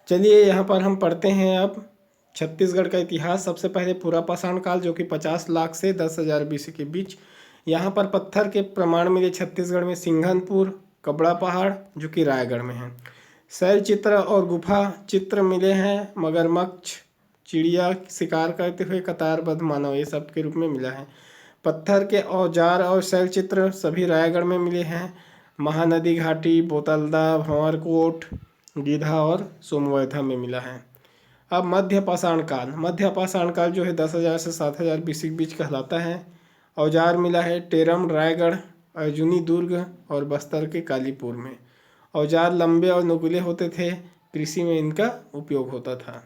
चलिए यहाँ पर हम पढ़ते हैं अब छत्तीसगढ़ का इतिहास। सबसे पहले पूरा पाषाण काल जो कि 50 लाख से 10,000 BC के बीच। यहाँ पर पत्थर के प्रमाण मिले छत्तीसगढ़ में सिंघनपुर, कबड़ा पहाड़ जो कि रायगढ़ में है। शैल चित्र और गुफा चित्र मिले हैं, मगरमच्छ, चिड़िया शिकार करते हुए कतारबद्ध मानव, ये सब के रूप में मिला है। पत्थर के औजार और शैल चित्र सभी रायगढ़ में मिले हैं। महानदी घाटी, बोतलदा, भंवरकोट, गीधा और सोमवैथा में मिला है। अब मध्य पाषाण काल। मध्य पाषाण काल जो है 10,000 से 7,000 BC के बीच कहलाता है। औजार मिला है टेरम रायगढ़, अर्जुनी दुर्ग और बस्तर के कालीपुर में। औजार लंबे और नुकीले होते थे, कृषि में इनका उपयोग होता था।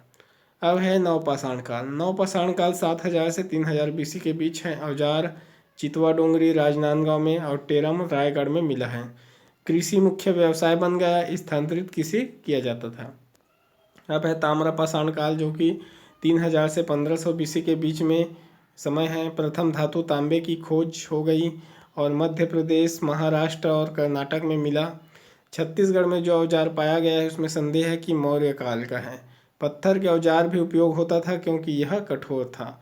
अब है नवपाषाण काल। नवपाषाण काल 7,000 से 3,000 BC के बीच है। औजार चितवा डोंगरी राजनांदगांव में और टेरम रायगढ़ में मिला है। कृषि मुख्य व्यवसाय बन गया, स्थानांतरित कृषि किया जाता था। अब है ताम्रपाषाण काल जो कि 3,000 से 1,500 BC के बीच में समय है। प्रथम धातु तांबे की खोज हो गई और मध्य प्रदेश, महाराष्ट्र और कर्नाटक में मिला। छत्तीसगढ़ में जो औजार पाया गया है उसमें संदेह है कि मौर्य काल का है। पत्थर के औजार भी उपयोग होता था क्योंकि यह कठोर था।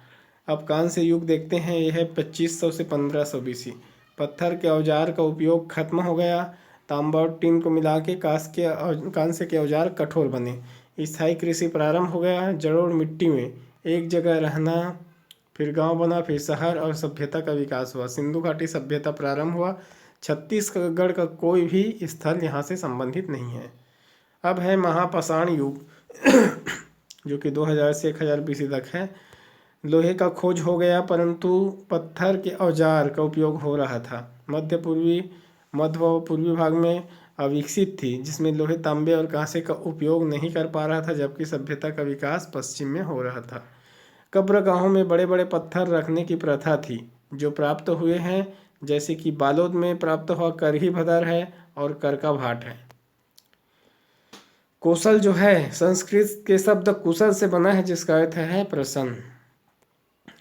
अब कांस्य युग देखते हैं, यह है 2500 से 1,500 BC। पत्थर के औजार का उपयोग खत्म हो गया। तांबा और टीन को मिला के कांस्य के औजार कठोर बने। स्थायी कृषि प्रारंभ हो गया। जड़ोड़ मिट्टी में एक जगह रहना, फिर गांव बना, फिर शहर और सभ्यता का विकास हुआ। सिंधु घाटी सभ्यता प्रारंभ हुआ। छत्तीसगढ़ का कोई भी स्थल यहाँ से संबंधित नहीं है। अब है महापाषाण युग जो कि 2000 से 1000 BC तक है। लोहे का खोज हो गया परंतु पत्थर के औजार का उपयोग हो रहा था। मध्य व पूर्वी भाग में अविकसित थी, जिसमें लोहे, तांबे और कांसे का उपयोग नहीं कर पा रहा था, जबकि सभ्यता का विकास पश्चिम में हो रहा था। कब्रगाहों में बड़े बड़े पत्थर रखने की प्रथा थी जो प्राप्त हुए हैं, जैसे कि बालोद में प्राप्त हुआ करही भदर है और करका भाट है। कौशल जो है संस्कृत के शब्द कुशल से बना है, जिसका अर्थ है प्रसन्न।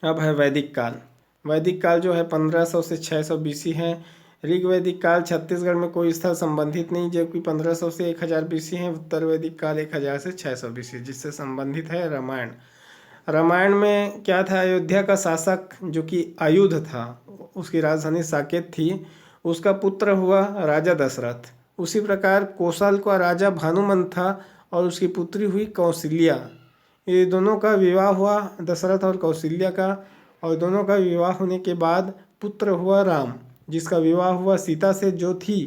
अब है वैदिक काल। वैदिक काल जो है 1500 से 600 BC है। ऋग वैदिक काल छत्तीसगढ़ में कोई स्थल संबंधित नहीं, जबकि 1500 से 1000 BC है। उत्तर वैदिक काल 1000 से 600 BC, जिससे संबंधित है रामायण। रामायण में क्या था, अयोध्या का शासक जो कि आयुध था, उसकी राजधानी साकेत थी, उसका पुत्र हुआ राजा दशरथ। उसी प्रकार कौशल का राजा भानुमंत था और उसकी पुत्री हुई कौशल्या। ये दोनों का विवाह हुआ, दशरथ और कौशल्या का, और दोनों का विवाह होने के बाद पुत्र हुआ राम, जिसका विवाह हुआ सीता से जो थी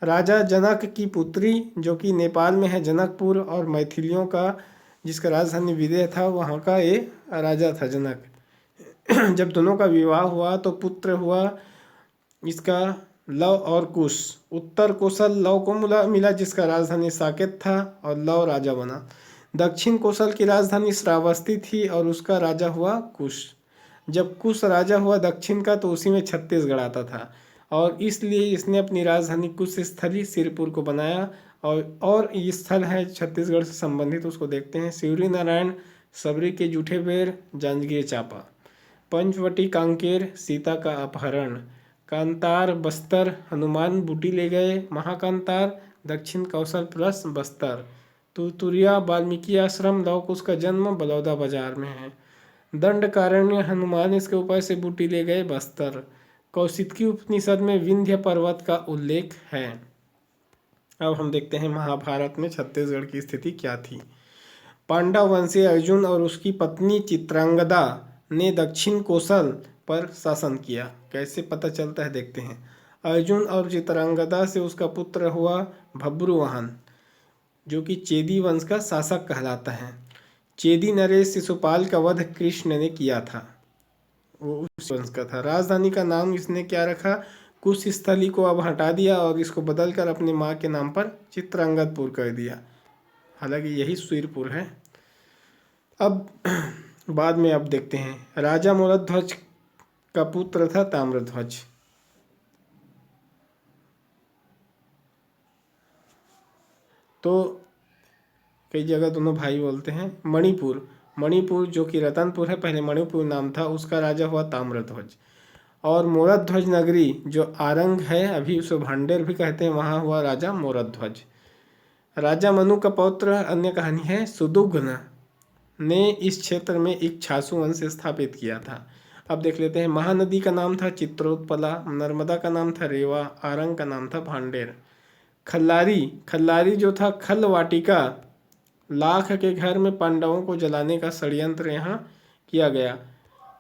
राजा जनक की पुत्री, जो कि नेपाल में है जनकपुर, और मैथिलियों का जिसका राजधानी विदेह था वहाँ का ये राजा था जनक। जब दोनों का विवाह हुआ तो पुत्र हुआ इसका लव और कुश। उत्तर कौशल लव को मिला जिसका राजधानी साकेत था और लव राजा बना। दक्षिण कौशल की राजधानी श्रावस्ती थी और उसका राजा हुआ कुश। जब कुश राजा हुआ दक्षिण का तो उसी में छत्तीसगढ़ आता था और इसलिए इसने अपनी राजधानी कुश स्थली सिरपुर को बनाया। और ये स्थल है छत्तीसगढ़ से संबंधित, उसको देखते हैं। शिवरी नारायण, सबरी के जूठे बेर, जांजगीर चांपा। पंचवटी कांकेर, सीता का अपहरण। कांतार बस्तर, हनुमान बूटी ले गए। महाकांतार, दक्षिण कौशल प्लस बस्तर। तुतुरिया, वाल्मीकि आश्रम, लव कुश का जन्म बलौदा बाजार में है। दंडकारण्य, हनुमान इसके ऊपर से बूटी ले गए, बस्तर। कौशिकी उपनिषद में विंध्य पर्वत का उल्लेख है। अब हम देखते हैं महाभारत में छत्तीसगढ़ की स्थिति क्या थी। पांडव वंशी अर्जुन और उसकी पत्नी चित्रांगदा ने दक्षिण कौशल पर शासन किया। कैसे पता चलता है देखते हैं। अर्जुन और चित्रांगदा से उसका पुत्र हुआ भब्रुवाहन, जो कि चेदी वंश का शासक कहलाता है। चेदी नरेश शिशुपाल का वध कृष्ण ने किया था, वो उस वंश का था। राजधानी का नाम इसने क्या रखा, कुश स्थली को अब हटा दिया और इसको बदलकर अपनी माँ के नाम पर चित्रांगदपुर कर दिया, हालांकि यही सुरपुर है। अब बाद में अब देखते हैं। राजा मूलध्वज का पुत्र था ताम्रध्वज। तो कई जगह दोनों भाई बोलते हैं। मणिपुर जो कि रतनपुर है, पहले मणिपुर नाम था, उसका राजा हुआ ताम्रध्वज। और मोरध्वज नगरी जो आरंग है, अभी उसे भांडेर भी कहते हैं, वहाँ हुआ राजा मोरध्वज। राजा मनु का पौत्र अन्य कहानी है सुदुग्न ने इस क्षेत्र में इक्ष्वाकु वंश स्थापित किया था। अब देख लेते हैं। महानदी का नाम था चित्रोत्पला, नर्मदा का नाम था रेवा, आरंग का नाम था भांडेर। खल्लारी जो था खल वाटिका, लाख के घर में पांडवों को जलाने का षड्यंत्र यहाँ किया गया।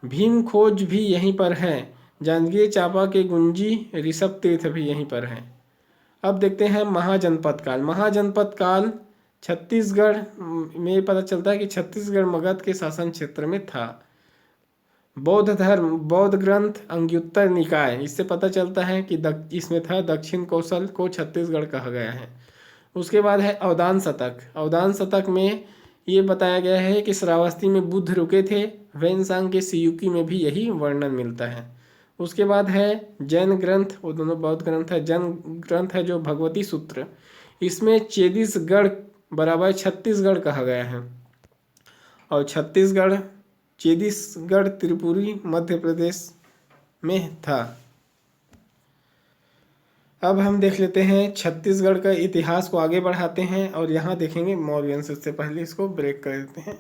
भीम खोज भी यहीं पर है। जांजगीर चांपा के गुंजी ऋषभ तीर्थ भी यहीं पर है। अब देखते हैं महाजनपद काल। महाजनपद काल छत्तीसगढ़ में पता चलता है कि छत्तीसगढ़ मगध के शासन क्षेत्र में था। बौद्ध धर्म, बौद्ध ग्रंथ अंग्युत्तर निकाय, इससे पता चलता है कि इसमें था दक्षिण कौशल को छत्तीसगढ़ कहा गया है। उसके बाद है अवदान शतक। अवदान शतक में ये बताया गया है कि श्रावस्ती में बुद्ध रुके थे। वेनसांग के सियुकी में भी यही वर्णन मिलता है। उसके बाद है जैन ग्रंथ, वो दोनों बौद्ध ग्रंथ है। जैन ग्रंथ है जो भगवती सूत्र, इसमें चेदिसगढ़ बराबर छत्तीसगढ़ कहा गया है। और छत्तीसगढ़ चेदिसगढ़ त्रिपुरी मध्य प्रदेश में था। अब हम देख लेते हैं छत्तीसगढ़ का इतिहास को आगे बढ़ाते हैं और यहाँ देखेंगे मौर्य वंश। उससे पहले इसको ब्रेक कर देते हैं।